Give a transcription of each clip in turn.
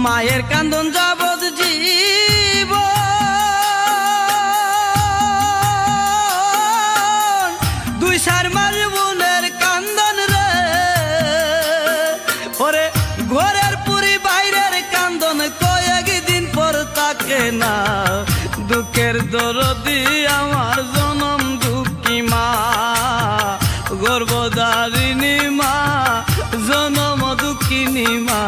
মায়ের কান্দন যাবৎ জীব দুই সার মার বোনের কান্দন রে ওরে ঘরের পুরি বাইরের কান্দন কয়েকদিন পর তাকে না দুঃখের দরদি আমার জনম দুঃখী মা গর্ভধারিণী মা জনম দুঃখিনী মা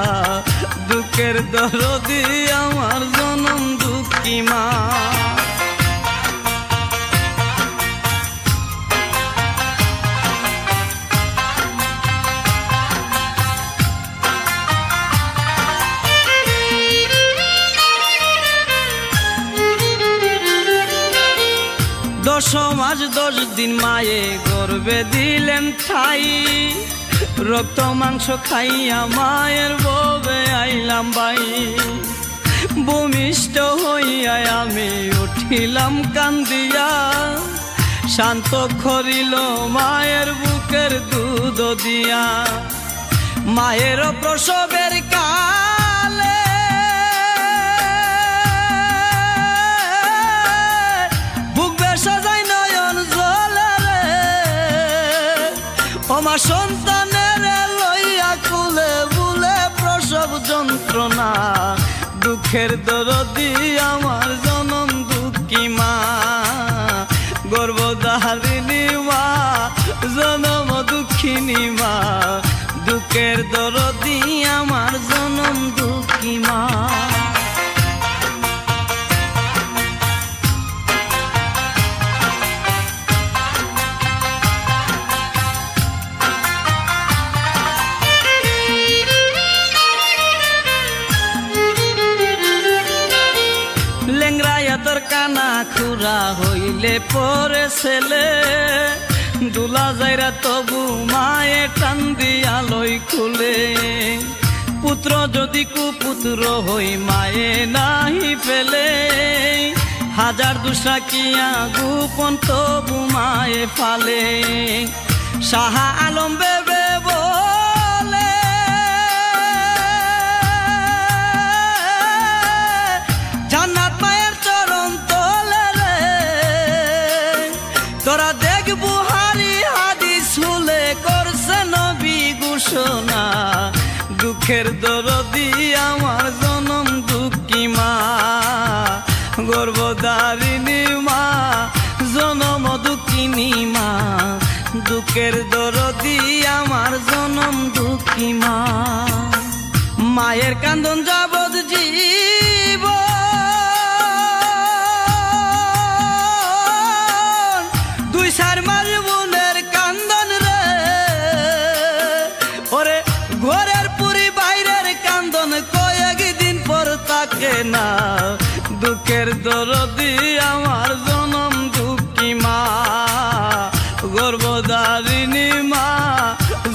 দুঃখের দরদি আমার জনম দুঃখী মা দশ মাস 10 দিন মায়ে গর্ভে দিলেন ঠাই রক্ত মাংস খাইয়া মায়ের ববে আইলাম বাই ভূমিষ্ঠ হইয়া আমি উঠিলাম কান্দিয়া শান্ত করিল মায়ের বুকের দুধ দিয়া মায়ের প্রসবের কালে সাজাই নয়ন জলে আমার সন্তানের লইয়া কুলে বুলে প্রসব যন্ত্রণা দুঃখের দরদি আমার জনম দুঃখী মা গর্ভধারিণী মা জনম দুঃখিনী মা দুঃখের দরদি আমার জনম দুঃখী মা তোর কানা খুরা হইলে পরে ছেলে দুলা যাইরা তবু মায়ে টান দিয়া লই খুলে পুত্র যদি কুপুত্র হই মায়ে নাহি পেলে হাজার দুসরা কিয়া গোপন তবু মায়ে ফালে শাহ আলম বেবে তোরা দেখ বুহারি হাদিস শুলে করছে নবী ঘোষণা দুঃখের দরদি আমার জনম দুঃখী মা গর্ভধারিণী মা জনম দুঃখিনী মা দুঃখের দরদি আমার জনম দুঃখী মা মায়ের কান্দন যাবৎ জীব সার মার বোনের কান্দন রে ওরে ঘরের পুরি বাইরের কান্দন কয়েকদিন পর তাকে না দুঃখের দরদি আমার জনম দুঃখী মা গর্ভধারিণী মা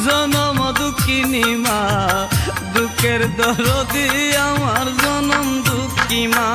জনম দুঃখিনী মা দুঃখের দরদি আমার জনম দুঃখী মা।